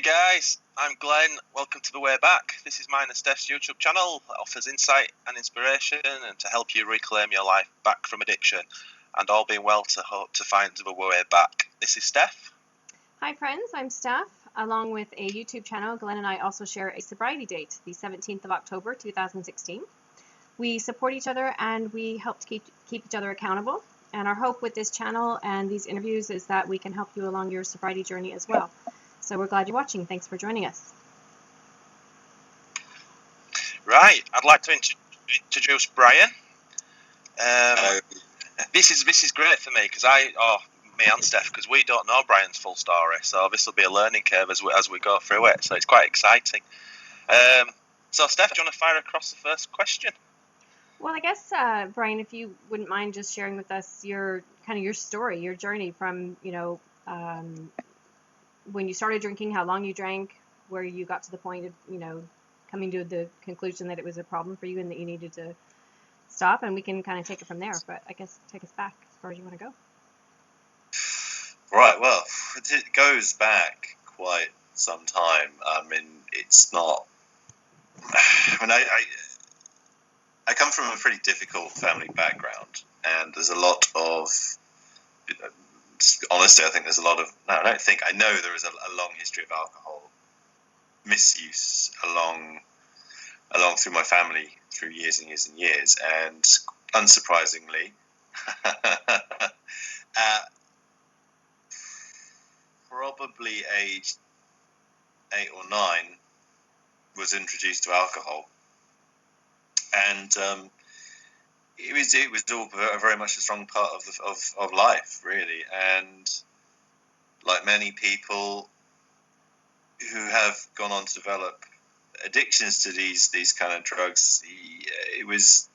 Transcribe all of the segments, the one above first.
guys, I'm Glenn. Welcome to The Way Back. This is mine and Steph's YouTube channel that offers insight and inspiration and to help you reclaim your life back from addiction and all being well to hope to find the way back. This is Steph. Hi friends, I'm Steph. Along with a YouTube channel, Glenn and I also share a sobriety date, the 17th of October 2016. We support each other and we help to keep each other accountable. And our hope with this channel and these interviews is that we can help you along your sobriety journey as well. So we're glad you're watching. Thanks for joining us. Right, I'd like to introduce Brian. This is great for me because me and Steph, because we don't know Brian's full story. So this will be a learning curve as we go through it. So it's quite exciting. So Steph, do you want to fire across the first question? Well, I guess, Brian, if you wouldn't mind just sharing with us your story, your journey from, when you started drinking, how long you drank, where you got to the point of, coming to the conclusion that it was a problem for you and that you needed to stop, and we can kind of take it from there. But I guess take us back as far as you want to go. Right, well, it goes back quite some time. I mean, it's not... I mean, I come from a pretty difficult family background, and there's a lot of... honestly, I think there's a lot of... No, I don't think. I know there is a long history of alcohol misuse along through my family through years and years and years. And unsurprisingly, at probably age 8 or 9, was introduced to alcohol. And it was all very much a strong part of life, really. And like many people who have gone on to develop addictions to these kind of drugs, it was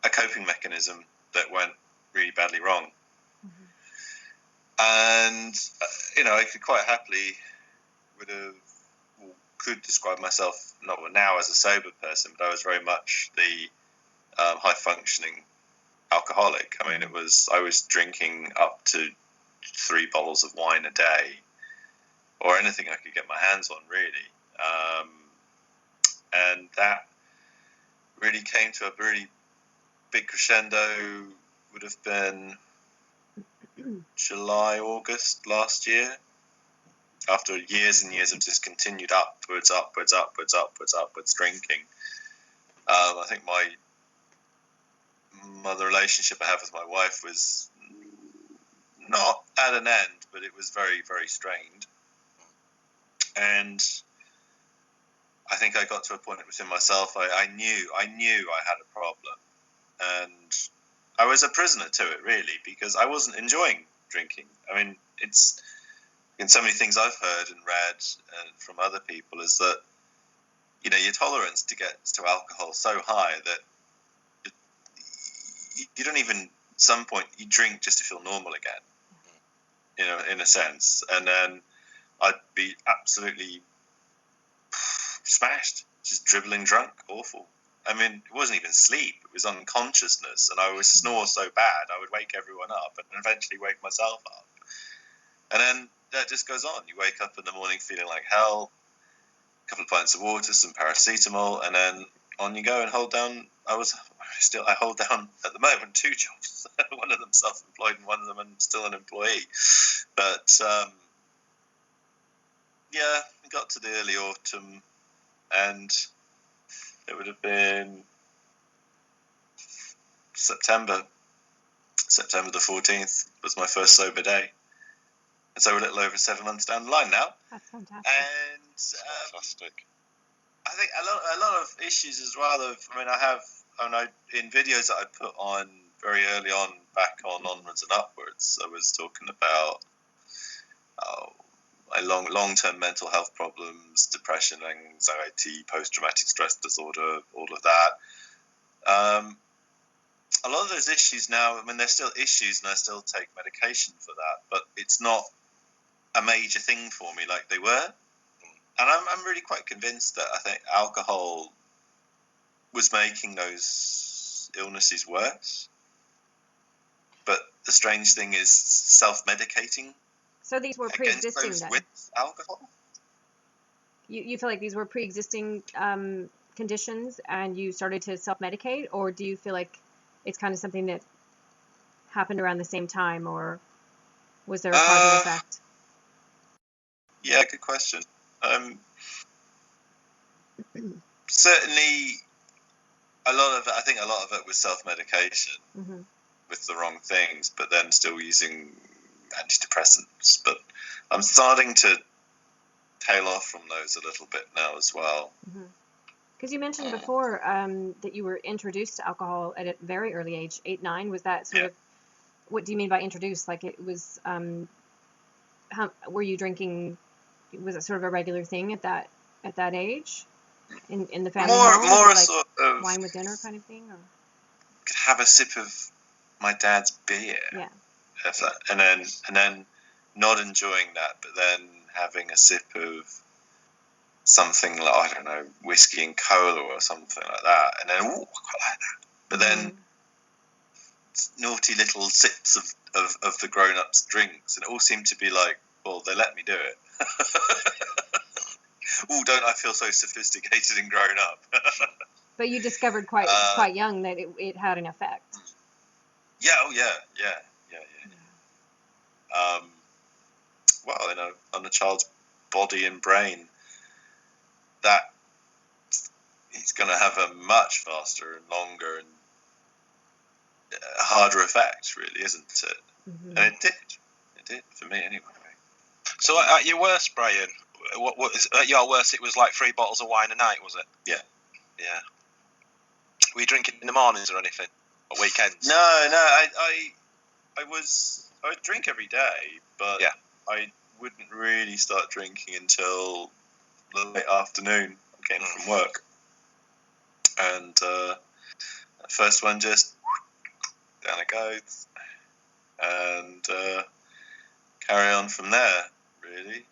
a coping mechanism that went really badly wrong. Mm-hmm. And I could quite happily could describe myself not now as a sober person, but I was very much the high functioning alcoholic. I mean, I was drinking up to 3 bottles of wine a day, or anything I could get my hands on, really. And that really came to a really big crescendo, would have been July, August last year, after years and years of just continued upwards drinking. I think the relationship I have with my wife was not at an end, but it was very, very strained. And I think I got to a point within myself, I knew I had a problem. And I was a prisoner to it, really, because I wasn't enjoying drinking. I mean, it's... in so many things I've heard and read from other people is that, your tolerance to alcohol so high that you don't even, at some point, you drink just to feel normal again, in a sense. And then I'd be absolutely smashed, just dribbling drunk, awful. I mean, it wasn't even sleep, it was unconsciousness, and I would snore so bad, I would wake everyone up and eventually wake myself up. And then that just goes on. You wake up in the morning feeling like hell, a couple of pints of water, some paracetamol, and then on you go and hold down. I hold down at the moment 2 jobs. One of them self-employed and one of them I'm still an employee. But we got to the early autumn, and it would have been September the 14th was my first sober day. And so we're a little over 7 months down the line now. That's fantastic. And fantastic. I think a lot of issues as well. In videos that I put on very early on, back on Onwards and Upwards, I was talking about my long-term mental health problems, depression, anxiety, post-traumatic stress disorder, all of that. A lot of those issues now, I mean, they're still issues, and I still take medication for that, but it's not a major thing for me like they were. And I'm really quite convinced that I think alcohol was making those illnesses worse. But the strange thing is self-medicating. So these were pre-existing then? With alcohol? You feel like these were pre-existing conditions and you started to self-medicate, or do you feel like it's kind of something that happened around the same time, or was there a cause and effect? Yeah, good question. Certainly, I think a lot of it was self-medication Mm-hmm. with the wrong things, but then still using antidepressants. But I'm starting to tail off from those a little bit now as well. Because you mentioned before that you were introduced to alcohol at a very early age, 8, 9. Was that sort of, what do you mean by introduced? Like it was, were you drinking, was it sort of a regular thing at that age in the family home? More a Like sort of wine with dinner kind of thing? Or? could have a sip of my dad's beer. Yeah. And then not enjoying that, but then having a sip of something like, I don't know, whiskey and cola or something like that, and then, I quite like that. But then naughty little sips of the grown-ups' drinks, and it all seemed to be like, well, they let me do it. Oh, don't I feel so sophisticated and grown up? But you discovered quite young that it had an effect. Yeah, oh yeah. Well, on a child's body and brain, that it's going to have a much faster and longer and harder effect, really, isn't it? Mm-hmm. And it did for me anyway. So at your worst, Brian, at your worst, it was like 3 bottles of wine a night, was it? Yeah. Were you drinking in the mornings or anything? Or weekends? No, I would drink every day, but I wouldn't really start drinking until the late afternoon. I came from work, and the first one just down it goes, and carry on from there. Really.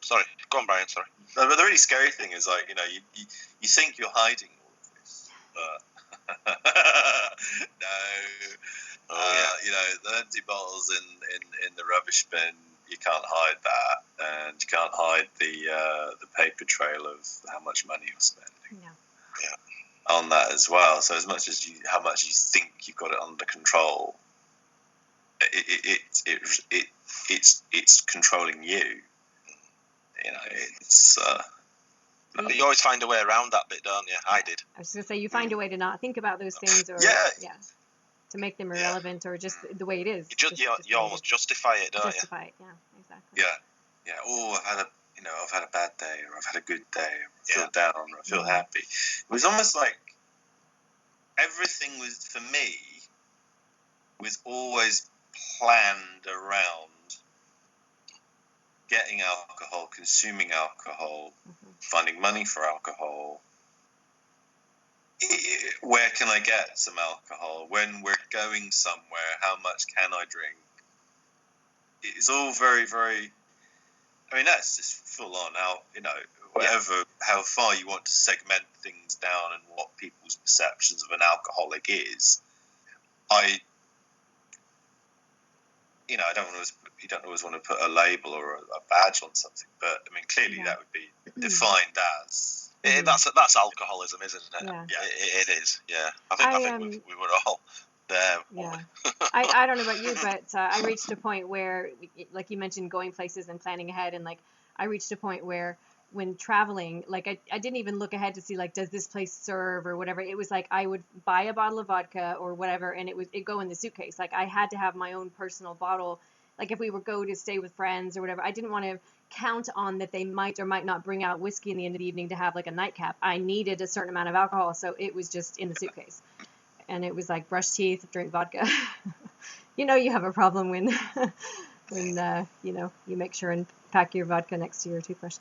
Sorry, go on, Brian. Sorry. But the really scary thing is, like, you think you're hiding all of this, but no. The empty bottles in the rubbish bin, you can't hide that, and you can't hide the paper trail of how much money you're spending on that as well. So as much as how much you think you've got it under control, it's controlling you. It's. You always find a way around that bit, don't you? I did. I was going to say, you find a way to not think about those things, or to make them irrelevant, or just the way it is. You almost justify it, don't you? Justify it, yeah, exactly. Yeah. Oh, I've had a bad day, or I've had a good day, or I feel down, or I feel happy. It was almost like everything for me was always planned around getting alcohol, consuming alcohol, finding money for alcohol. Where can I get some alcohol? When we're going somewhere, how much can I drink? It's all very, very. I mean, that's just full on out. How far you want to segment things down and what people's perceptions of an alcoholic is. You don't always want to put a label or a badge on something, but I mean, clearly that would be defined as. That's alcoholism, isn't it? Yeah. It is. Yeah. I think we were all there. Yeah. I don't know about you, but I reached a point where, like you mentioned, going places and planning ahead, and like I reached a point where when traveling, like I didn't even look ahead to see, like, does this place serve or whatever. It was like I would buy a bottle of vodka or whatever, and it'd go in the suitcase. Like I had to have my own personal bottle. Like if we would go to stay with friends or whatever, I didn't want to count on that they might or might not bring out whiskey in the end of the evening to have like a nightcap. I needed a certain amount of alcohol, so it was just in the suitcase. And it was like brush teeth, drink vodka. You have a problem when you make sure and pack your vodka next to your toothbrush.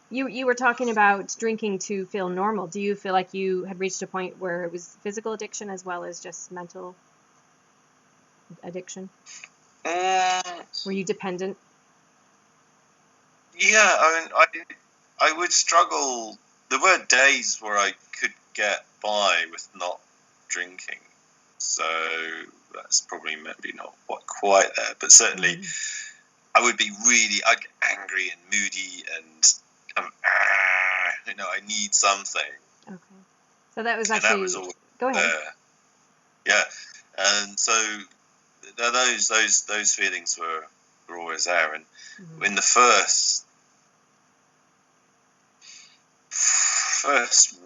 You were talking about drinking to feel normal. Do you feel like you had reached a point where it was physical addiction as well as just mental addiction? Were you dependent? Yeah, I mean, I would struggle. There were days where I could get by with not drinking. So that's probably maybe not quite there, but certainly I would be I'd get angry and moody and I need something. Okay. So that was actually. And that was all Go ahead. there. Yeah, and so those feelings were always there, and in the first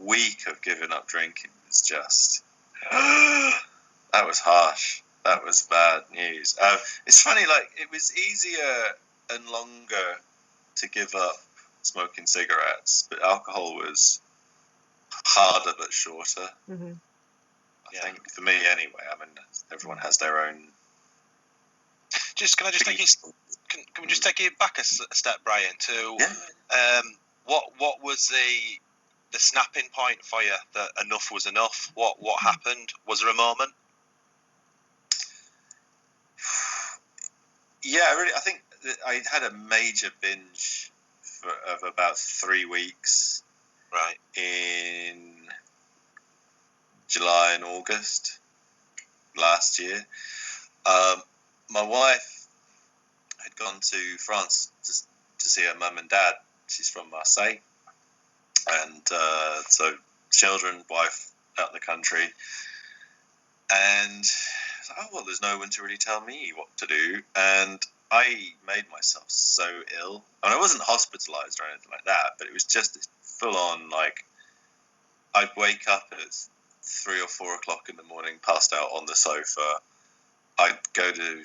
week of giving up drinking was just that was harsh. That was bad news. It's funny, like it was easier and longer to give up smoking cigarettes, but alcohol was harder but shorter. I think for me anyway. I mean, everyone has their own. Can we just take you back a step, Brian? To what was the snapping point for you that enough was enough? What happened? Was there a moment? Yeah, I think that I had a major binge of about 3 weeks. Right. In July and August last year. My wife had gone to France to see her mum and dad. She's from Marseille. And so children, wife out in the country. And there's no one to really tell me what to do. And I made myself so ill. I mean, I wasn't hospitalized or anything like that, but it was just full on, like, I'd wake up at 3 or 4 o'clock in the morning, passed out on the sofa. I'd go to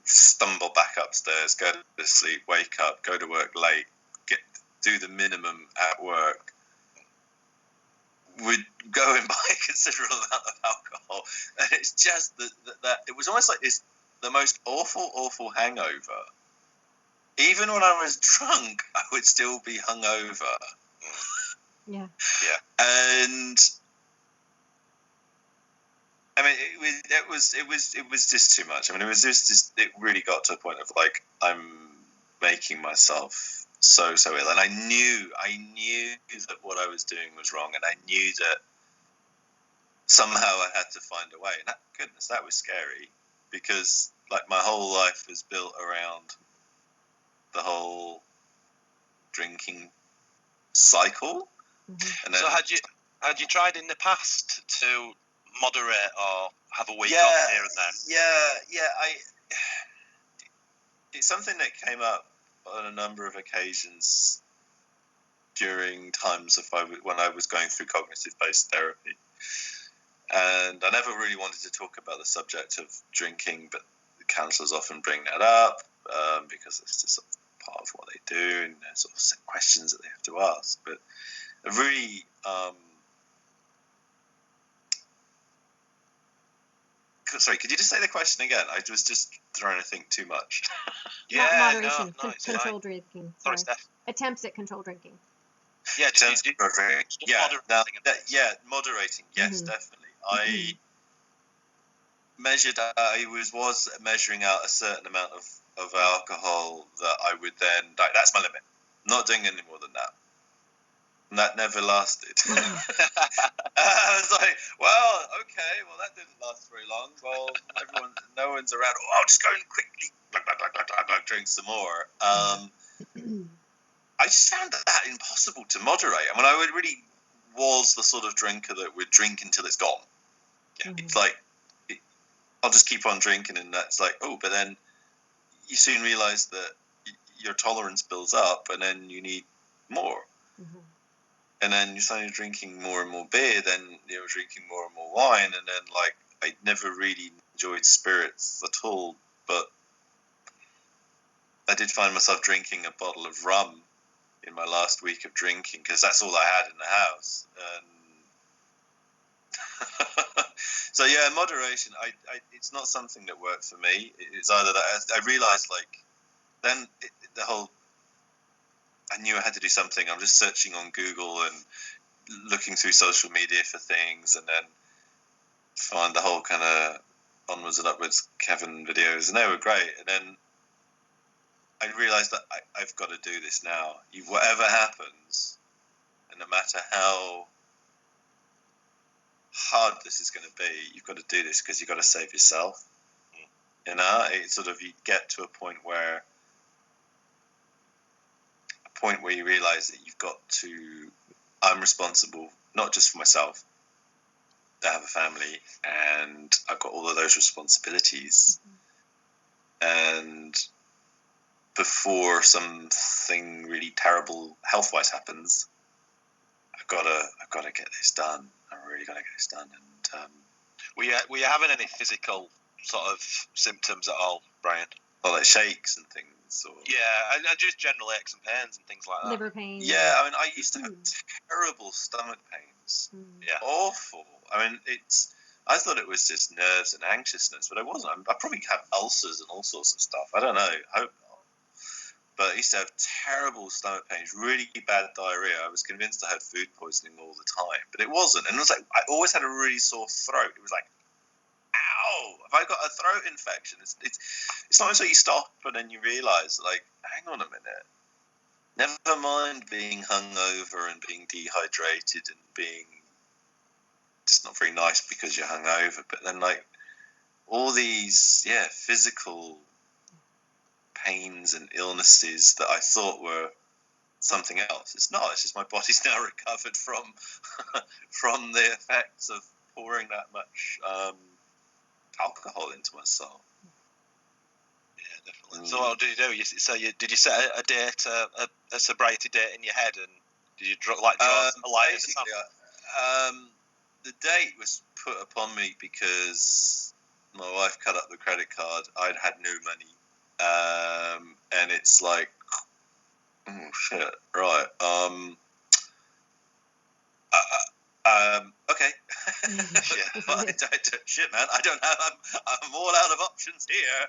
stumble back upstairs, go to sleep, wake up, go to work late, do the minimum at work, would go and buy a considerable amount of alcohol. And it's just that it was almost like the most awful hangover. Even when I was drunk, I would still be hungover. Yeah. And I mean, it was just too much. I mean, it was just it really got to a point of like, I'm making myself so ill, and I knew that what I was doing was wrong, and I knew that somehow I had to find a way. And that was scary, because like my whole life was built around the whole drinking cycle. And then, so had you tried in the past to moderate or have a week off here and there? It's something that came up on a number of occasions during times when I was going through cognitive-based therapy. And I never really wanted to talk about the subject of drinking, but the counsellors often bring that up because it's just sort of part of what they do, and there's sort of set questions that they have to ask. But a really sorry, could you just say the question again? I was just trying to think too much. Moderation, controlled fine. drinking. Sorry, Steph. Attempts at controlled drinking. Yeah, moderating. Yes, definitely. I measured. I was measuring out a certain amount of alcohol that I would then. That's my limit. Not doing any more than that. And that never lasted. I was like, well, okay, that didn't last very long. Well, no one's around. Oh, I'll just go in quickly, drink some more. I just found that impossible to moderate. I mean, I was the sort of drinker that would drink until it's gone. Yeah, it's like, I'll just keep on drinking, and that's like, but then you soon realise that your tolerance builds up, and then you need more. And then you're suddenly drinking more and more beer, then you're drinking more and more wine, and then like I never really enjoyed spirits at all, but I did find myself drinking a bottle of rum in my last week of drinking because that's all I had in the house. And so yeah, moderation. It's not something that worked for me. It's either that I realised then the whole. I knew I had to do something. I'm just searching on Google and looking through social media for things, and then find the whole kind of onwards and upwards Kevin videos, and they were great. And then I realised that I've got to do this now. Whatever happens, and no matter how hard this is going to be. You've got to do this because you've got to save yourself. You know, it's sort of, you get to a point where you realize that you've got to, I'm responsible not just for myself. I have a family and I've got all of those responsibilities. And before something really terrible health-wise happens, I've got to get this done. I really got to get this done. And were you having any physical sort of symptoms at all, Brian? Well, like shakes and things. Or... Yeah, and just general aches and pains and things like that. Liver pain. Yeah, I mean, I used to have terrible stomach pains. Yeah. Awful. I mean, I thought it was just nerves and anxiousness, but it wasn't. I probably have ulcers and all sorts of stuff. I don't know. I hope not. But I used to have terrible stomach pains, really bad diarrhea. I was convinced I had food poisoning all the time, but it wasn't. And it was like, I always had a really sore throat. It was like, ow, have I got a throat infection? It's not until you stop and then you realise, like, hang on a minute. Never mind being hungover and being dehydrated and being just not very nice because you're hungover, but then like all these, physical pains and illnesses that I thought were something else. It's not. It's just my body's now recovered from the effects of pouring that much alcohol into my soul. Yeah, definitely. So what did you do? Did you set a date, a sobriety date in your head, and did you draw a line in the sand? The date was put upon me because my wife cut up the credit card. I'd had no money, and it's like, oh shit, right? Okay. Shit, man. I don't have. I'm all out of options here.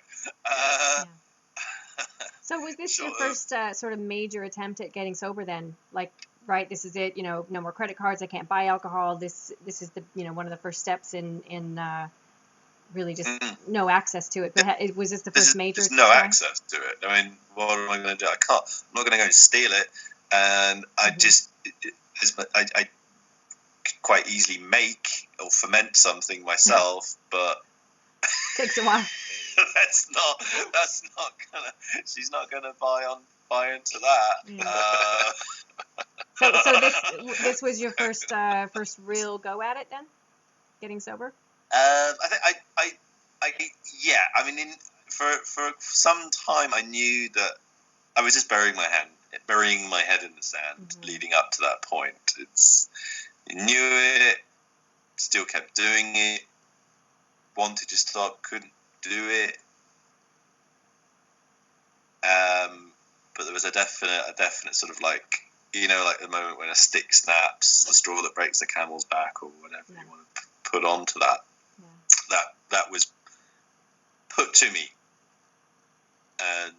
So was this your first sort of major attempt at getting sober then? Like, right, this is it. No more credit cards. I can't buy alcohol. This is the one of the first steps in really just no access to it. But was this the first major? There's no access to it. I mean, what am I going to do? I can't. I'm not going to go and steal it. And I just, I could quite easily make or ferment something myself, but takes a while. that's not gonna. She's not gonna buy into that. Yeah. So this was your first real go at it then, getting sober. I mean, for some time I knew that I was just burying my head in the sand leading up to that point. You knew it, still kept doing it, wanted to stop, couldn't do it. But there was a definite sort of like, like the moment when a stick snaps, the straw that breaks the camel's back, or whatever you want to put onto that. Yeah. That was put to me, and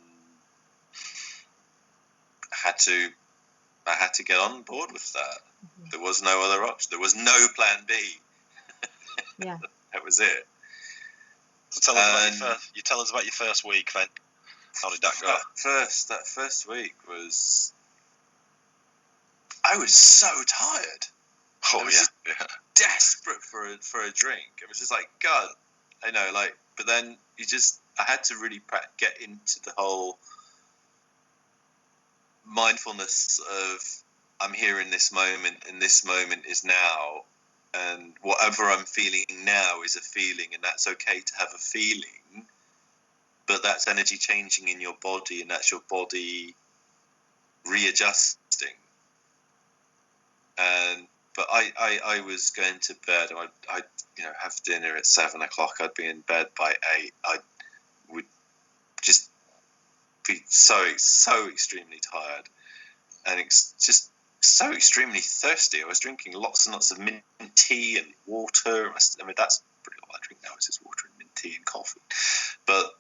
I had to get on board with that. There was no other option. There was no plan B. Yeah. That was it. So tell us about your first week then. How did that go? That first week was... I was so tired. Oh, I was desperate for a drink. It was just like, God, I know, like, but then I had to really get into the whole mindfulness of, I'm here in this moment, and this moment is now, and whatever I'm feeling now is a feeling, and that's okay to have a feeling, but that's energy changing in your body, and that's your body readjusting. But I was going to bed. I'd have dinner at 7 o'clock. I'd be in bed by 8. I would just be so extremely tired, and just so extremely thirsty. I was drinking lots and lots of mint tea and water. I mean, that's pretty all I drink now is just water and mint tea and coffee. But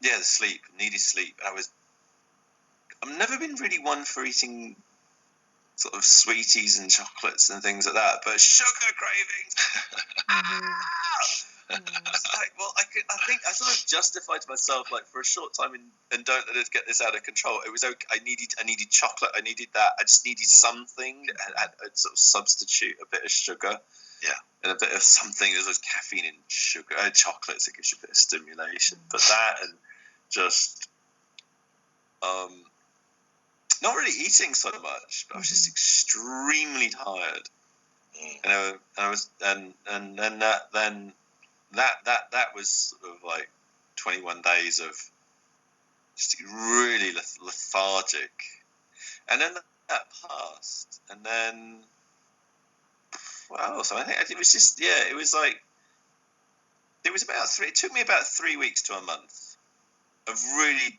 the sleep, needed sleep. I've never been really one for eating sort of sweeties and chocolates and things like that, but sugar cravings. It's like, well, I think I sort of justified to myself, like, for a short time, and don't let us get this out of control. It was okay. I needed chocolate. I needed that. I just needed something. I'd sort of substitute a bit of sugar. Yeah. And a bit of something. There's caffeine and sugar, chocolates that gives you a bit of stimulation. But that and just not really eating so much, but I was just extremely tired. And I was, and then that was sort of like 21 days of just really lethargic. And then that passed, and then what else? I think it was just it was like it took me about 3 weeks to a month of really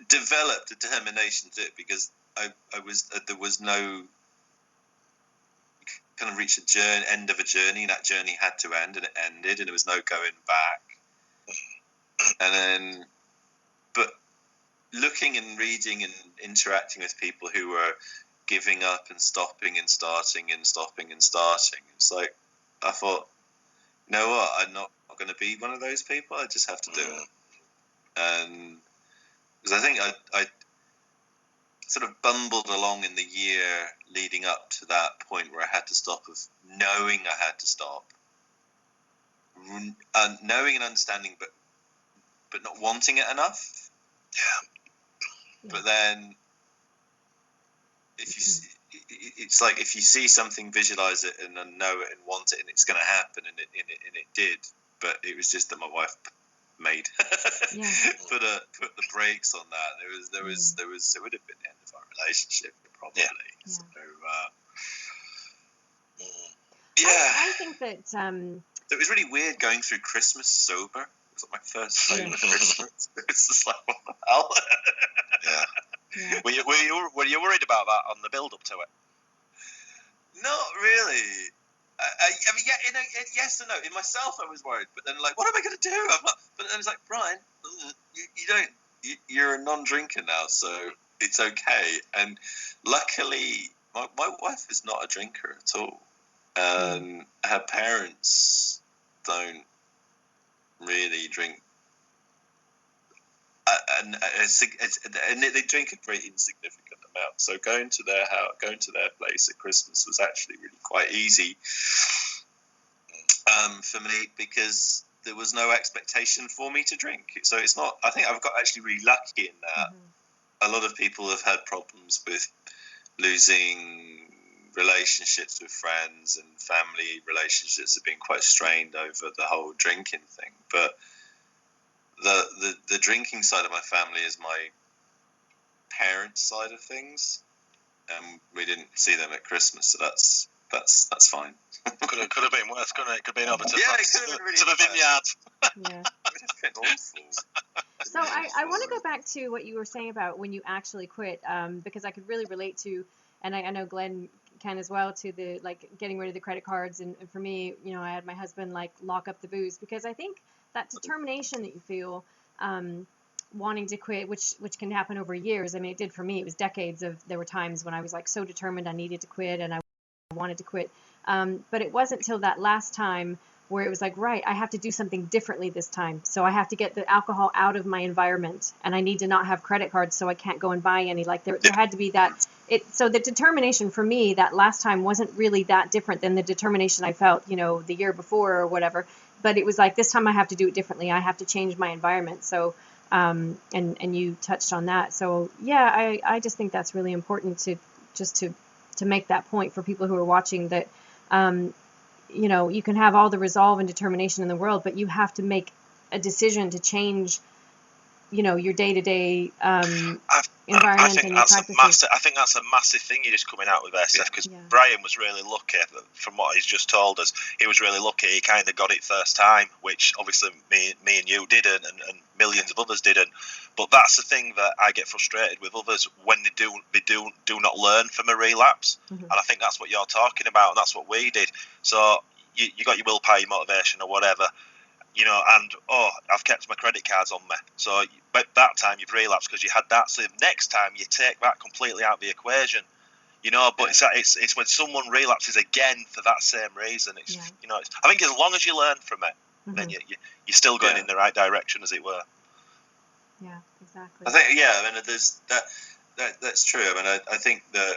developed a determination to do it, because there was no kind of reach end of a journey, and that journey had to end, and it ended, and there was no going back. And then, but looking and reading and interacting with people who were giving up and stopping and starting and stopping and starting, it's like I thought, you know what, I'm not going to be one of those people. I just have to do it. And because I think I sort of bumbled along in the year leading up to that point where I had to stop, of knowing I had to stop, knowing and understanding, but not wanting it enough. Yeah. But then, it's like if you see something, visualize it, and then know it and want it, and it's going to happen, and it did. But it was just that my wife made put the brakes on that. There was it would have been the end of our relationship probably. Yeah. So I think that it was really weird going through Christmas sober. It was like my first sober Christmas. It was just like, what the hell? Yeah. Were you worried about that on the build up to it? Not really. I mean, yes and no. In myself, I was worried, but then what am I going to do? I'm not. But I was like, Brian, you don't. You're a non-drinker now, so it's okay. And luckily, my wife is not a drinker at all, and her parents don't really drink. And they drink a very insignificant amount. So going to their place at Christmas was actually really quite easy for me, because there was no expectation for me to drink. So it's not. I think I've got actually really lucky in that. A lot of people have had problems with losing relationships with friends, and family relationships have been quite strained over the whole drinking thing. But the drinking side of my family is my parents' side of things, and we didn't see them at Christmas, so that's fine. Could have been worse, couldn't it? Could have been over to really the vineyard. Yeah. It would have been awful. So I want to go back to what you were saying about when you actually quit, because I could really relate to, and I know Glenn can as well, to the getting rid of the credit cards, and for me, I had my husband lock up the booze, because I think that determination that you feel, wanting to quit, which can happen over years. I mean, it did for me. It was decades there were times when I was so determined I needed to quit, and I wanted to quit, but it wasn't till that last time where it was right, I have to do something differently this time. So I have to get the alcohol out of my environment, and I need to not have credit cards, so I can't go and buy any. There had to be that. So the determination for me that last time wasn't really that different than the determination I felt, the year before or whatever. But it was this time I have to do it differently. I have to change my environment. So, and you touched on that. So yeah, I just think that's really important to make that point for people who are watching, that, you can have all the resolve and determination in the world, but you have to make a decision to change, your day-to-day environment and your practices. I think that's a massive thing you're just coming out with there, Steph, because Brian was really lucky. From what he's just told us, he was really lucky. He kind of got it first time, which obviously me and you didn't, and millions of others didn't. But that's the thing that I get frustrated with others when they do not learn from a relapse. And I think that's what you're talking about, and that's what we did. So you got your willpower, your motivation, or whatever, and I've kept my credit cards on me. So but that time you've relapsed because you had that. So next time you take that completely out of the equation, But it's when someone relapses again for that same reason. I think as long as you learn from it, then you're still going in the right direction, as it were. Yeah, exactly. I think there's that's true. I think that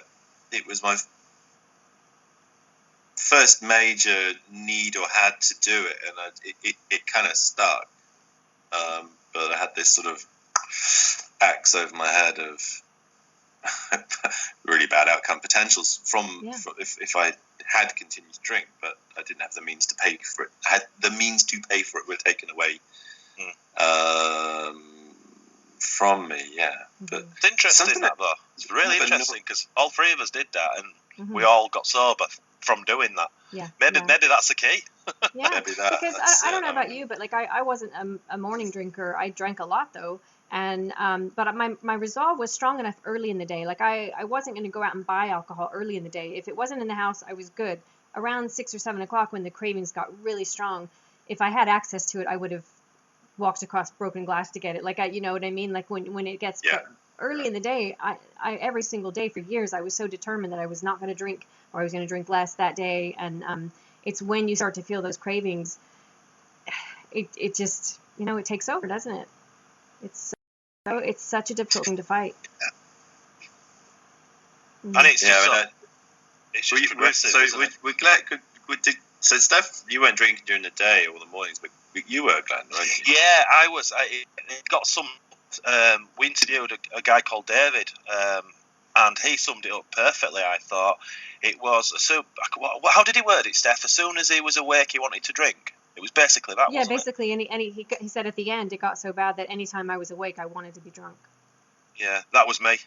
it was first major need or had to do it, and it kind of stuck. But I had this sort of axe over my head of really bad outcome potentials from if I had continued to drink, but I didn't have the means to pay for it. I had the means to pay for it were taken away from me. Yeah, but it's interesting that though. It's really interesting because all three of us did that, and we all got sober from doing that. Yeah. Maybe that's the key. Yeah, maybe that, because I don't know about you, but like I wasn't a morning drinker. I drank a lot though, and but my resolve was strong enough early in the day. Like I wasn't going to go out and buy alcohol early in the day. If it wasn't in the house, I was good. Around 6 or 7 o'clock, when the cravings got really strong, if I had access to it, I would have walked across broken glass to get it. Like you know what I mean? Like when it gets early in the day, I every single day for years I was so determined that I was not going to drink, or I was going to drink less that day. And it's when you start to feel those cravings, it just, you know, it takes over, doesn't it? It's such a difficult thing to fight. And it's just progressive. So we're glad. So Steph, you weren't drinking during the day or the mornings, but you were, Glenn, weren't you? Yeah, I was. It got some. We interviewed a guy called David, and he summed it up perfectly. I thought it was how did he word it, Steph? As soon as he was awake, he wanted to drink. It was basically that. Yeah, wasn't basically, it? and he said at the end it got so bad that anytime I was awake, I wanted to be drunk. Yeah, that was me.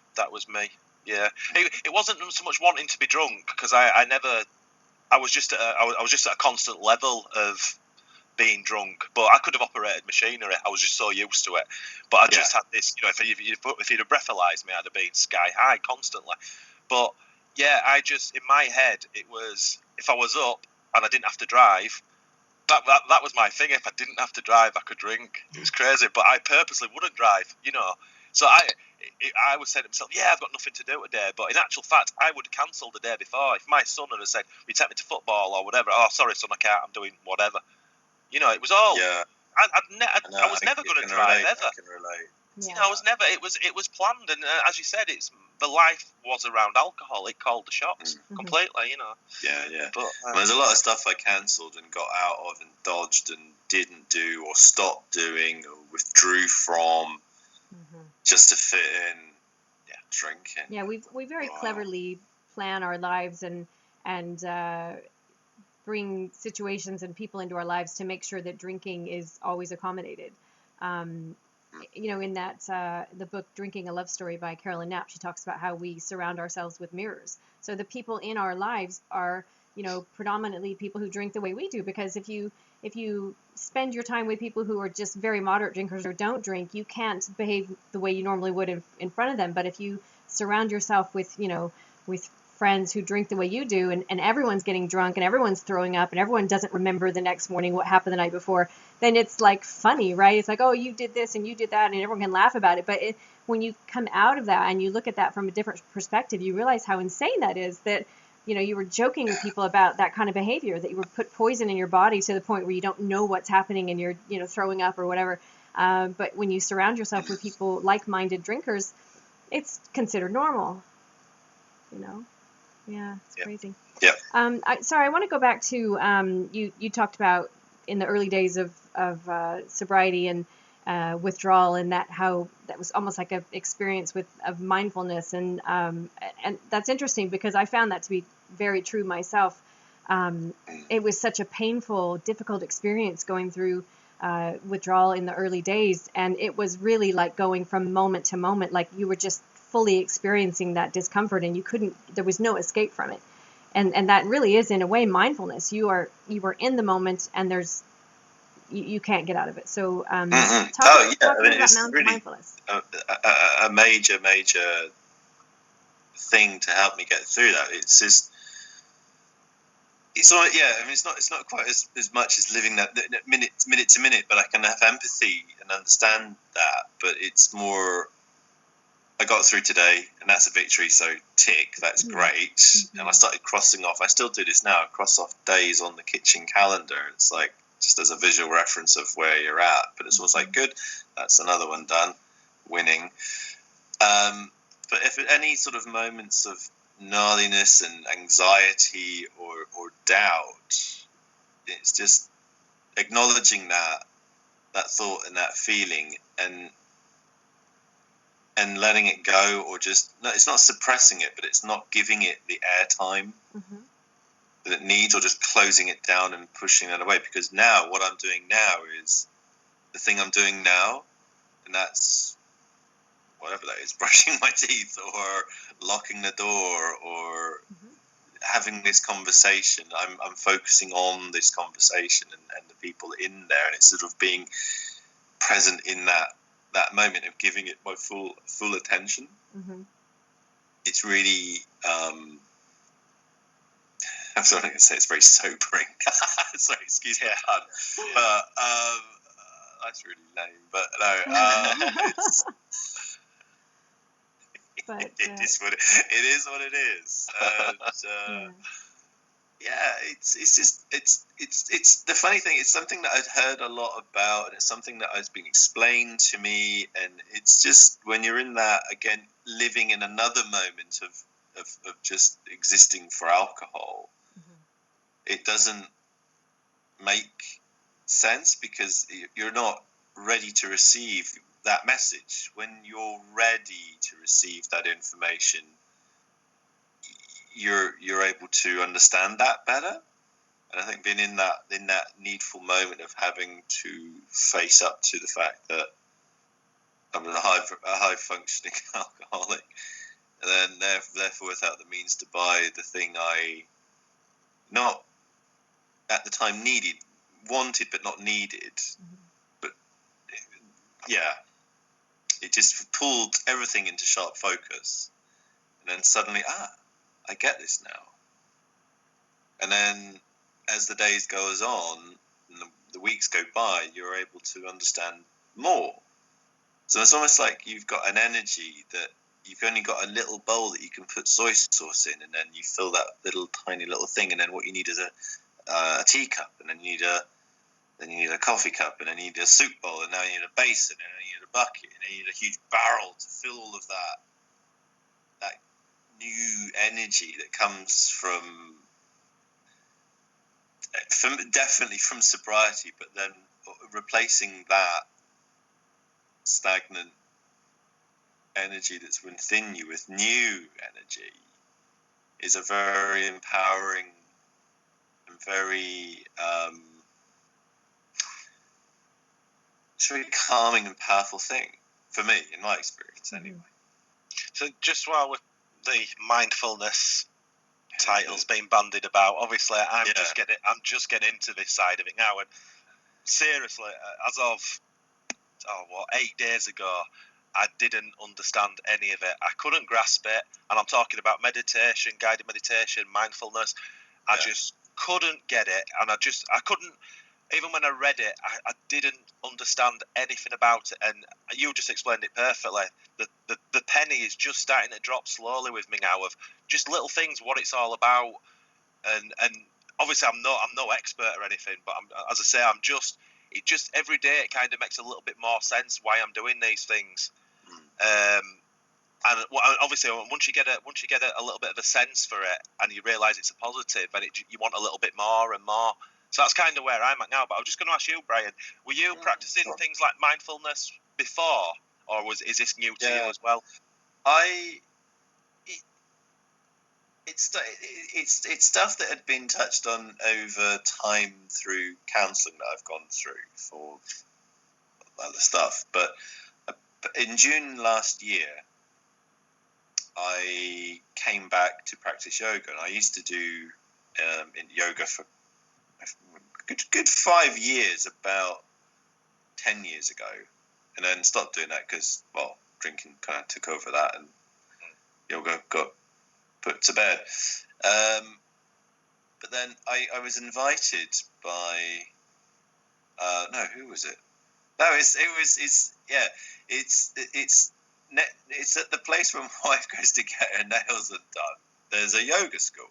Yeah, it wasn't so much wanting to be drunk because I was just at a constant level of being drunk, but I could have operated machinery. I was just so used to it. But I just had this, you know, if you'd have breathalyzed me, I'd have been sky high constantly. But yeah, in my head, it was, if I was up and I didn't have to drive, that was my thing. If I didn't have to drive, I could drink. It was crazy, but I purposely wouldn't drive, you know. So I was saying to myself, yeah, I've got nothing to do today. But in actual fact, I would have cancelled the day before. If my son had said, "You take me to football or whatever," oh, sorry, son, I can't. I'm doing whatever. You know, it was all. Yeah. I was never going to drive ever. I can relate. Yeah. You know, I was never. It was planned, and as you said, the life was around alcohol. It called the shots completely. You know. Yeah. But there's a lot of stuff I cancelled and got out of and dodged and didn't do or stopped doing or withdrew from just to fit in. Yeah, drinking. Yeah, we very cleverly plan our lives and bring situations and people into our lives to make sure that drinking is always accommodated. You know, in that the book Drinking a Love Story by Carolyn Knapp, she talks about how we surround ourselves with mirrors. So the people in our lives are, you know, predominantly people who drink the way we do, because if you spend your time with people who are just very moderate drinkers or don't drink, you can't behave the way you normally would in front of them. But if you surround yourself with, you know, with friends who drink the way you do, and everyone's getting drunk and everyone's throwing up and everyone doesn't remember the next morning what happened the night before, then it's like funny, right? It's like, oh, you did this and you did that, and everyone can laugh about it. But when you come out of that and you look at that from a different perspective, you realize how insane that is, that, you know, you were joking with people about that kind of behavior, that you would put poison in your body to the point where you don't know what's happening and you're, you know, throwing up or whatever. But when you surround yourself with people, like-minded drinkers, it's considered normal, you know? Yeah, it's crazy. Yeah. I want to go back to you talked about in the early days of sobriety and withdrawal, and how that was almost like an experience of mindfulness, and that's interesting because I found that to be very true myself. It was such a painful, difficult experience going through withdrawal in the early days, and it was really like going from moment to moment, like you were just fully experiencing that discomfort and there was no escape from it. And that really is, in a way, mindfulness. You are in the moment, and you can't get out of it. So talk about it's really mindfulness. A major thing to help me get through that. It's not quite as much as living that minute to minute, but I can have empathy and understand that. But it's more, I got through today, and that's a victory. So tick, that's great. And I started crossing off. I still do this now. I cross off days on the kitchen calendar. It's like just as a visual reference of where you're at. But it's almost like, good, that's another one done, winning. But if at any sort of moments of gnarliness and anxiety or doubt. It's just acknowledging that thought and that feeling, and letting it go, or just, no, it's not suppressing it, but it's not giving it the airtime that it needs, or just closing it down and pushing it away. Because now what I'm doing now is the thing I'm doing now, and that's whatever that is, brushing my teeth or locking the door or having this conversation. I'm focusing on this conversation and the people in there, and it's sort of being present in that moment of giving it my full attention. It's really I'm sorry to say, it's very sobering. Sorry, excuse me, pun. But that's really lame. But no, it's, but, it is what it is. And, yeah, it's the funny thing. It's something that I'd heard a lot about, and it's something that has been explained to me. And it's just when you're in that, again, living in another moment of just existing for alcohol, it doesn't make sense, because you're not ready to receive that message. When you're ready to receive that information, you're able to understand that better. And I think being in that needful moment of having to face up to the fact that I'm a high functioning alcoholic, and then therefore without the means to buy the thing I not at the time wanted but not needed. But yeah, it just pulled everything into sharp focus, and then suddenly, I get this now. And then as the days goes on and the weeks go by, you're able to understand more. So it's almost like you've got an energy that you've only got a little bowl that you can put soy sauce in, and then you fill that little tiny little thing, and then what you need is a teacup, and then you need a coffee cup, and then you need a soup bowl, and now you need a basin, and then you need a bucket, and then you need a huge barrel to fill all of that new energy that comes from definitely from sobriety, but then replacing that stagnant energy that's within you with new energy is a very empowering and very it's a very calming and powerful thing for me, in my experience anyway. So just while with the mindfulness titles being bandied about, obviously I'm just getting into this side of it now, and seriously, as of 8 days ago, I didn't understand any of it. I couldn't grasp it, and I'm talking about meditation, guided meditation, mindfulness. I just couldn't get it, and I couldn't. Even when I read it, I didn't understand anything about it, and you just explained it perfectly. The penny is just starting to drop slowly with me now, of just little things, what it's all about, and obviously I'm no expert or anything, but as I say, it just every day it kind of makes a little bit more sense why I'm doing these things. And obviously, once you get a little bit of a sense for it, and you realise it's a positive, and you want a little bit more and more. So that's kind of where I'm at now. But I was just going to ask you, Brian, were you practicing things like mindfulness before, or is this new to you as well? It's stuff that had been touched on over time through counselling that I've gone through for other stuff. But in June last year, I came back to practice yoga, and I used to do yoga for a good 5 years, about 10 years ago, and then stopped doing that because, well, drinking kind of took over that, and yoga got put to bed. But then I was invited by who was it? No, it's at the place where my wife goes to get her nails done. There's a yoga school,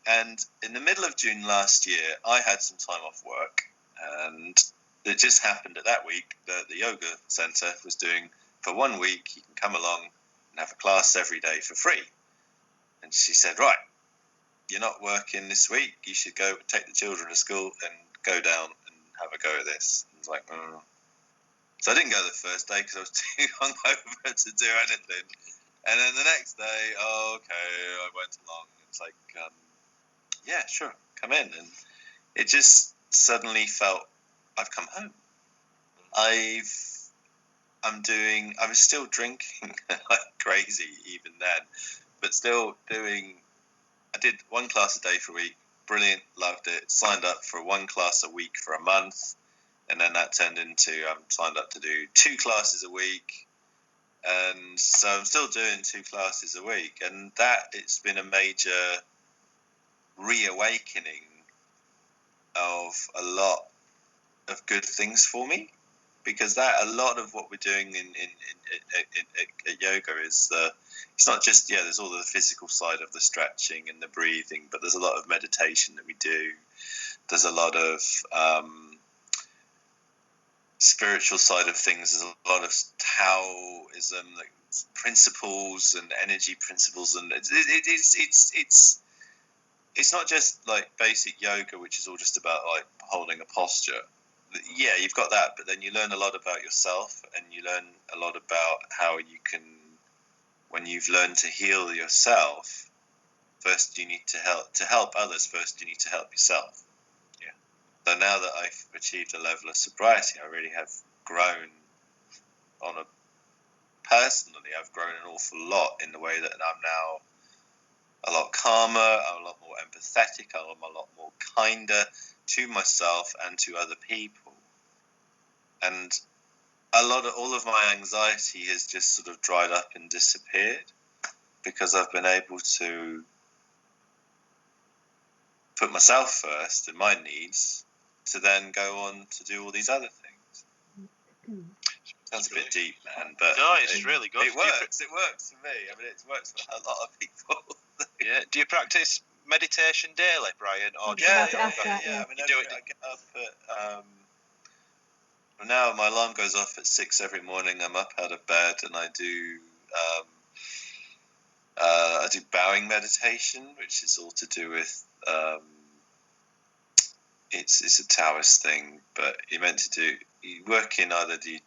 and in the middle of June last year, I had some time off work, and it just happened that week that the yoga centre was doing, for 1 week, you can come along and have a class every day for free. And she said, right, you're not working this week. You should go take the children to school and go down and have a go at this. I was like, oh. So I didn't go the first day because I was too hungover to do anything. And then the next day, I went along. It's like, yeah, sure, come in. And it just suddenly felt I've come home. I was still drinking like crazy even then, but still doing. I did 1 class a day for a week. Brilliant, loved it. Signed up for 1 class a week for a month, and then that turned into signed up to do 2 classes a week, and so I'm still doing 2 classes a week, and that it's been a major reawakening of a lot of good things for me, because that a lot of what we're doing at yoga is it's not just there's all the physical side of the stretching and the breathing, but there's a lot of meditation that we do. There's a lot of spiritual side of things. There's a lot of Taoism, like principles and energy principles, and it's not just like basic yoga, which is all just about like holding a posture. Yeah, you've got that, but then you learn a lot about yourself, and you learn a lot about how you can, when you've learned to heal yourself, first you need to help others. First you need to help yourself. Yeah. So now that I've achieved a level of sobriety, I really have grown personally, I've grown an awful lot in the way that I'm now a lot calmer, I'm a lot more empathetic, I'm a lot more kinder to myself and to other people. And all of my anxiety has just sort of dried up and disappeared, because I've been able to put myself first and my needs to then go on to do all these other things. Sounds a bit deep, man, but no, it's really good. It works. It works for me. I mean, it works for a lot of people. Yeah. Do you practice meditation daily, Brian? Or Yeah. I mean, I get up at now my alarm goes off at 6 every morning. I'm up out of bed and I do bowing meditation, which is all to do with it's a Taoist thing, but you work in either the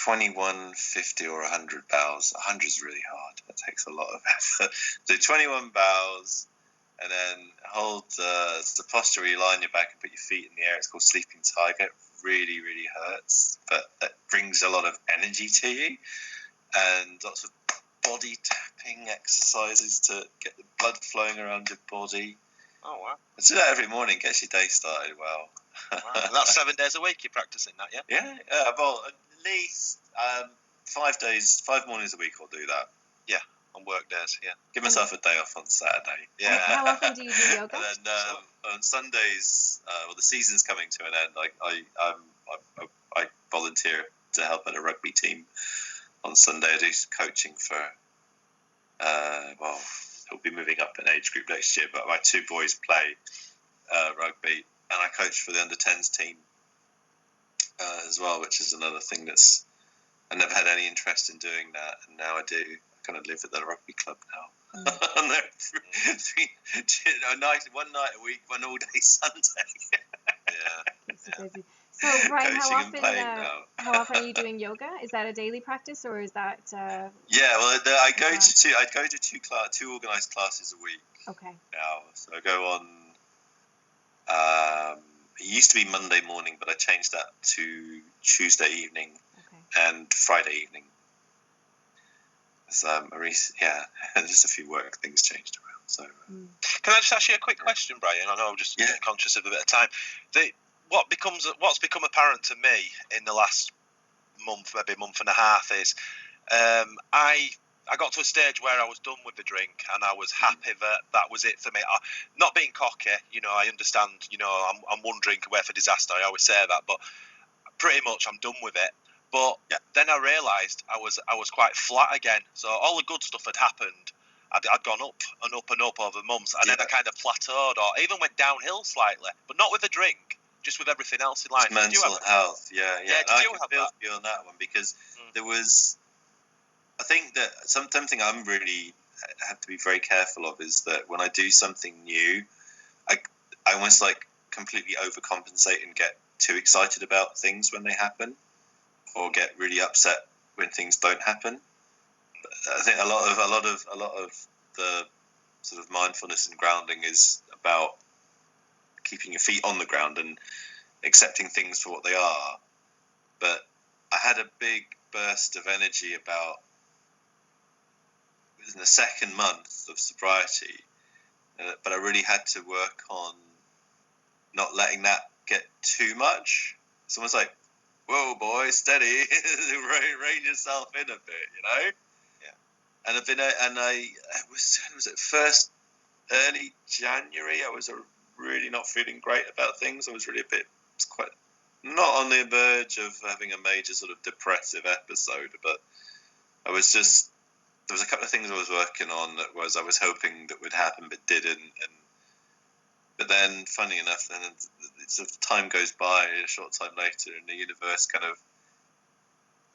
21, 50 or 100 bows. 100 is really hard. That takes a lot of effort. So 21 bows, and then hold the posture where you lie on your back and put your feet in the air. It's called Sleeping Tiger. It really, really hurts, but that brings a lot of energy to you, and lots of body tapping exercises to get the blood flowing around your body. Oh, wow. I do that every morning. Gets your day started well. Wow. And that's 7 days a week you're practicing that, yeah? Yeah. Well, at least 5 mornings a week I'll do that. Yeah, on work days, yeah. Give myself a day off on Saturday. Yeah. How often do you do yoga? And then on Sundays, the season's coming to an end. I volunteer to help at a rugby team on Sunday. I do coaching for, he'll be moving up an age group next year, but my 2 boys play rugby, and I coach for the under-10s team as well, which is another thing I never had any interest in doing that, and now I do. I kind of live at the rugby club now. One night a week, one all-day Sunday. Yeah. So busy. So, Brian, how often are you doing yoga? Is that a daily practice, or is that? I go to 2 organised classes a week. Okay. Now, so I go on. It used to be Monday morning, but I changed that to Tuesday evening and Friday evening. So, just a few work things changed around. So, Can I just ask you a quick question, Brian? I know I'm just conscious of a bit of time. What's become apparent to me in the last month, maybe month and a half, is I got to a stage where I was done with the drink, and I was happy that was it for me. Not being cocky, I understand. I'm one drink away for disaster. I always say that, but pretty much I'm done with it. But then I realised I was quite flat again. So all the good stuff had happened. I'd gone up and up and up over months, and then I kind of plateaued, or even went downhill slightly, but not with the drink, just with everything else in life. It's mental health, yeah. I can feel you on that one, because there was. I think that something I'm really have to be very careful of is that when I do something new, I almost like completely overcompensate and get too excited about things when they happen, or get really upset when things don't happen. I think a lot of the sort of mindfulness and grounding is about keeping your feet on the ground and accepting things for what they are. But I had a big burst of energy about in the second month of sobriety, but I really had to work on not letting that get too much. It's almost like, whoa, boy, steady, rein yourself in a bit, you know. Yeah. And it was at first early January. I was really not feeling great about things. I was really quite not on the verge of having a major sort of depressive episode, but I was just. There was a couple of things I was working on that I was hoping that would happen but didn't, but then, funny enough, then sort of time goes by a short time later, and the universe kind of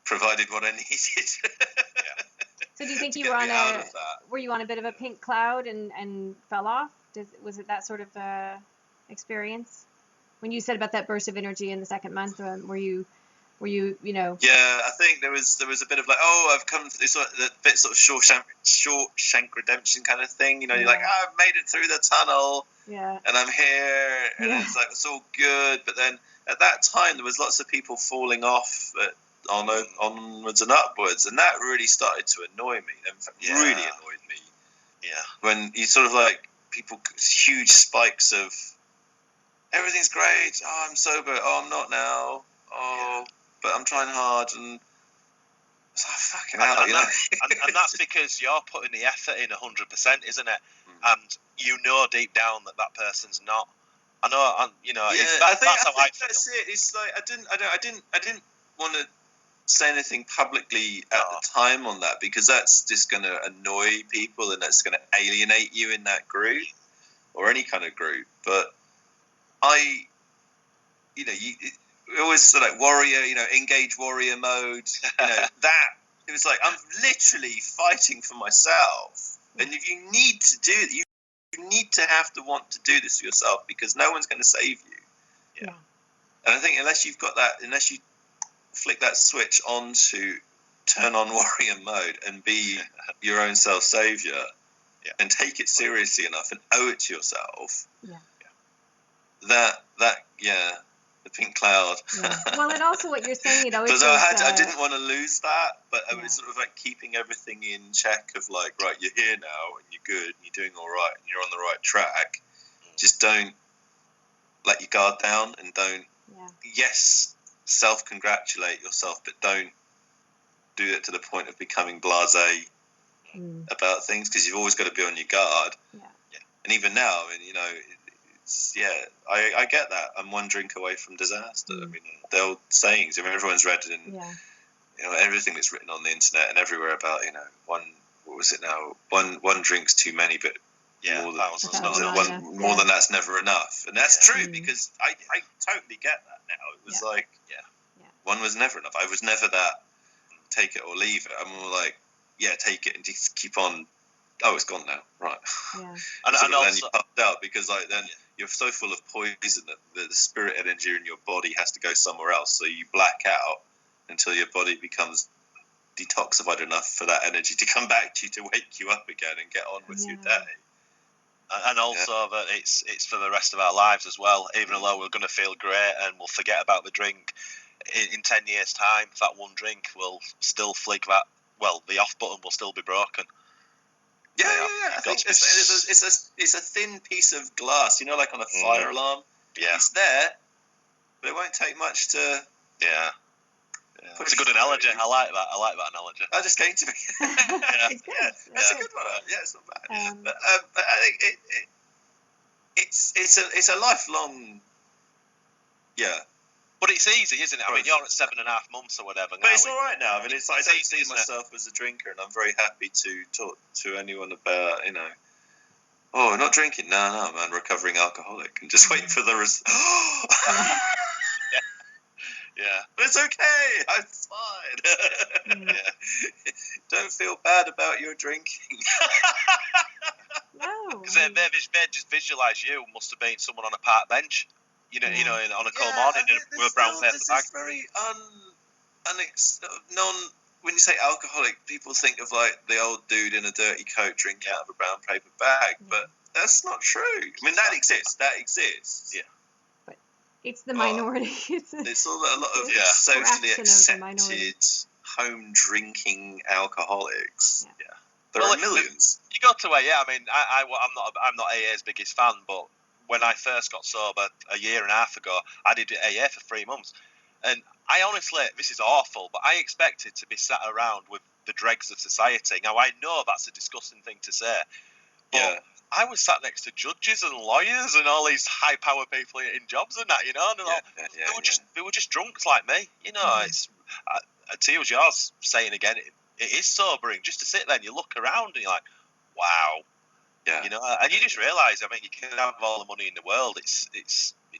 provided what I needed. So do you think you were you on a bit of a pink cloud and fell off? Was it that sort of experience when you said about that burst of energy in the second month? Were you Yeah, I think there was a bit of like, I've come to this sort of Shawshank Redemption kind of thing. You know, you're like, I've made it through the tunnel, and I'm here, and it's like it's all good. But then at that time, there was lots of people falling off onwards and upwards, and that really started to annoy me. In fact, really annoyed me. Yeah, when you sort of like people, huge spikes of everything's great. Oh, I'm sober. Oh, I'm not now. Oh. But I'm trying hard, and it's like, fucking hell, and that's because you're putting the effort in 100%, isn't it? And you know deep down that person's not. I know, that's how I feel. That's it. It's like I didn't want to say anything publicly at the time on that, because that's just going to annoy people and that's going to alienate you in that group or any kind of group. But we always sort of like warrior, engage warrior mode. That it was like I'm literally fighting for myself, and if you need to do it, you need to have to want to do this for yourself, because no one's going to save you. Yeah. And I think unless you flick that switch on to turn on warrior mode and be your own self savior, and take it seriously enough and owe it to yourself. The pink cloud. Well, and also what you're saying, I didn't want to lose that, but I was sort of like keeping everything in check of like, right, you're here now and you're good and you're doing all right and you're on the right track. Just don't let your guard down, and don't self-congratulate yourself, but don't do it to the point of becoming blasé about things, because you've always got to be on your guard. And even now, I mean, I get that. I'm one drink away from disaster. I mean, the old sayings. I mean, everyone's read it in, everything that's written on the internet and everywhere about, one drink's too many, but more than that's never enough. And that's true, because I totally get that now. It was like, one was never enough. I was never that take it or leave it. I'm more like, take it and just keep on. Oh, it's gone now, right? Yeah. and then also, you popped out, because like then you're so full of poison that the spirit energy in your body has to go somewhere else. So you black out until your body becomes detoxified enough for that energy to come back to you, to wake you up again and get on with your day. And also that it's for the rest of our lives as well. Even though we're going to feel great and we'll forget about the drink, in 10 years' time, that one drink will still flick that. Well, the off button will still be broken. Yeah. I think it's a thin piece of glass, like on a fire alarm. Yeah. It's there, but it won't take much to. Yeah. It's a good analogy. I like that analogy. I just came to me. That's a good one. Yeah, it's not bad. But I think it's a lifelong. Yeah. But it's easy, isn't it? I mean, you're at 7.5 months or whatever. But it's all right now. I mean, I don't see myself as a drinker, and I'm very happy to talk to anyone about, not drinking. No, man, recovering alcoholic, and just wait for the result. Yeah, but it's okay. I'm fine. don't feel bad about your drinking. No. Because they just visualise you must have been someone on a park bench, on a cold morning with a brown paper bag. This very when you say alcoholic, people think of like the old dude in a dirty coat drinking out of a brown paper bag, but that's not true. I mean, that exists. Yeah. But it's the minority. It's a lot of socially accepted home drinking alcoholics. Yeah. There are millions. You got to AA. I mean, I'm not AA's biggest fan, but when I first got sober a year and a half ago, I did AA for 3 months, and I honestly, this is awful, but I expected to be sat around with the dregs of society. Now I know that's a disgusting thing to say, but I was sat next to judges and lawyers and all these high-powered people in jobs and that, and they were just drunks like me, It's to use yours saying again, it is sobering just to sit there and you look around and you're like, wow. Yeah. And you just realise, I mean, you can have all the money in the world. It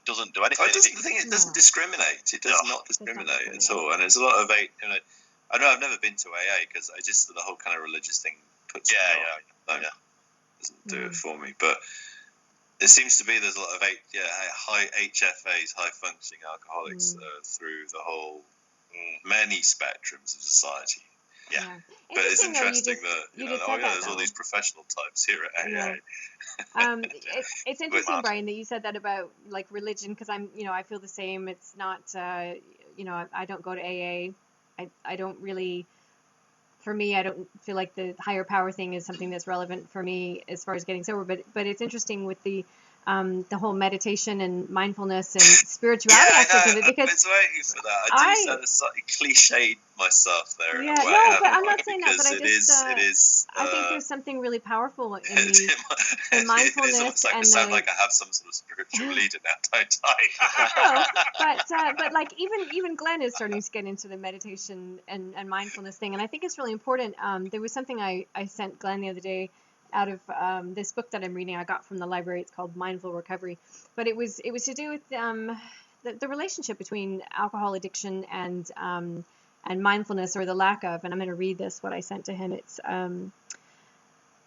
doesn't do anything. It doesn't discriminate. It does not discriminate at all. And there's a lot of I know I've never been to AA because the whole kind of religious thing puts me off. Doesn't do it for me. But there seems to be there's a lot of high HFAs, high functioning alcoholics through the whole many spectrums of society. Yeah. But it's interesting that there's all these professional types here at AA. It's interesting, Brian, that you said that about like religion, because I feel the same. It's not I don't go to AA. I don't really, for me, I don't feel like the higher power thing is something that's relevant for me as far as getting sober. But it's interesting with the whole meditation and mindfulness and spirituality aspect of it, because I was waiting for that. I do sound slightly cliched myself there. Yeah, in a way, no, but I'm not saying that. But it is. I think there's something really powerful in the mindfulness. It almost like I sound like I have some sort of spiritual leader now, don't I? But like even Glenn is starting to get into the meditation and mindfulness thing, and I think it's really important. There was something I sent Glenn the other day out of this book that I'm reading. I got from the library. It's called Mindful Recovery, but it was to do with the relationship between alcohol addiction and mindfulness, or the lack of. And I'm going to read this, what I sent to him. It's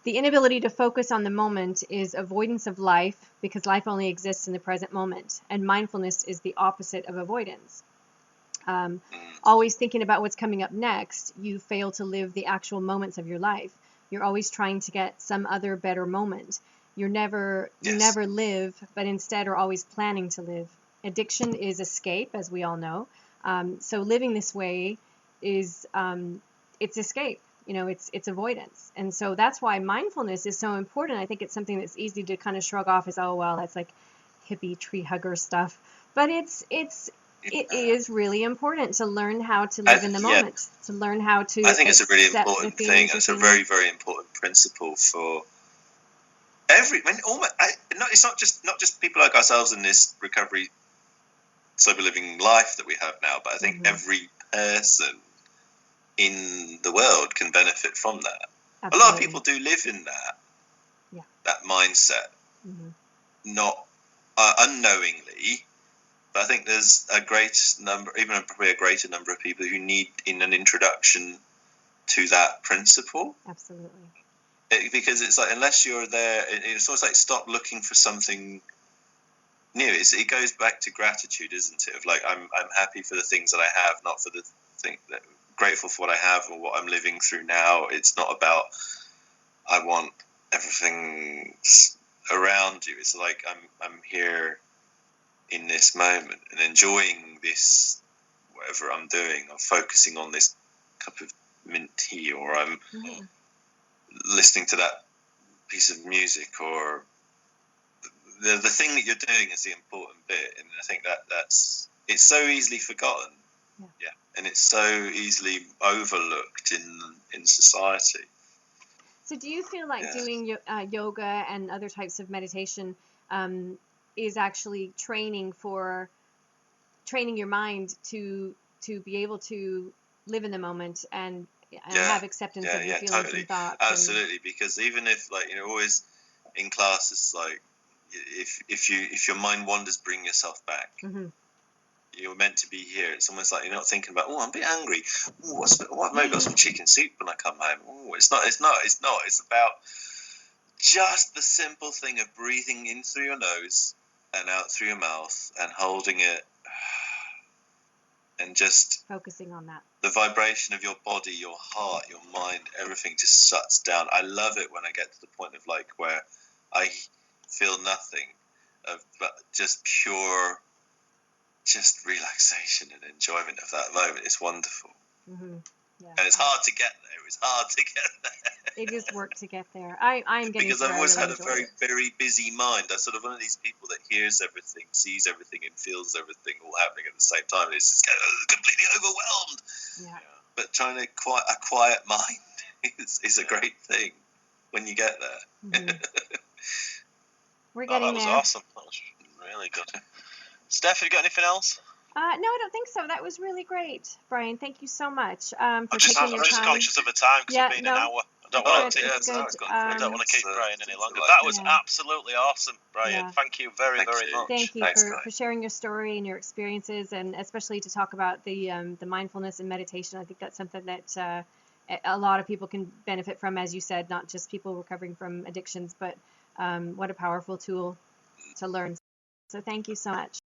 the inability to focus on the moment is avoidance of life, because life only exists in the present moment, and mindfulness is the opposite of avoidance. Always thinking about what's coming up next, you fail to live the actual moments of your life. You're always trying to get some other better moment. You never live, but instead are always planning to live. Addiction is escape, as we all know. So living this way is it's escape. It's avoidance. And so that's why mindfulness is so important. I think it's something that's easy to kind of shrug off as, oh well, that's like hippie tree hugger stuff. But it is really important to learn how to live in the moment, to learn how to. I think it's a really important thing. It's a very, very important principle for it's not just people like ourselves in this recovery, sober living life that we have now, but I think every person in the world can benefit from that. Absolutely. A lot of people do live in that mindset, not unknowingly. But I think there's probably a greater number of people who need an introduction to that principle. Absolutely. Because it's like, unless you're there, it's almost like stop looking for something new. It goes back to gratitude, isn't it? Of like, I'm happy for the things that I have, not for the thing that grateful for what I have or what I'm living through now. It's not about I want everything around you. It's like I'm here in this moment and enjoying this, whatever I'm doing. I'm focusing on this cup of mint tea, or I'm listening to that piece of music, or the thing that you're doing is the important bit. And I think it's so easily forgotten, and it's so easily overlooked in society. So do you feel like doing yoga and other types of meditation is actually training your mind to be able to live in the moment and have acceptance of your feelings totally. and thoughts? Absolutely, because even if always in class, it's like if your mind wanders, bring yourself back. You're meant to be here. It's almost like you're not thinking about, oh, I'm a bit hungry. Oh, what? Maybe got some chicken soup when I come home. Oh, it's not. It's about just the simple thing of breathing in through your nose and out through your mouth and holding it, and just focusing on that. The vibration of your body, your heart, your mind, everything just shuts down. I love it when I get to the point of like where I feel nothing, but just pure, just relaxation and enjoyment of that moment. It's wonderful. Mm-hmm. Yeah. And it's hard to get there. It's hard to get there. It is work to get there. I'm getting because to I've always really had a very, very busy mind. I'm sort of one of these people that hears everything, sees everything, and feels everything all happening at the same time. And it's just completely overwhelmed. Yeah. But trying to a quiet mind is a great thing when you get there. Mm-hmm. We're getting that was there. Awesome. That was really good. Steph, have you got anything else? No, I don't think so. That was really great, Brian. Thank you so much for taking your I'm just time. conscious of the time because it's been an hour. I don't want to keep Brian any longer. That was absolutely awesome, Brian. Yeah. Thank you very, very much. Thank you for sharing your story and your experiences, and especially to talk about the mindfulness and meditation. I think that's something that a lot of people can benefit from, as you said, not just people recovering from addictions, but what a powerful tool to learn. So thank you so much.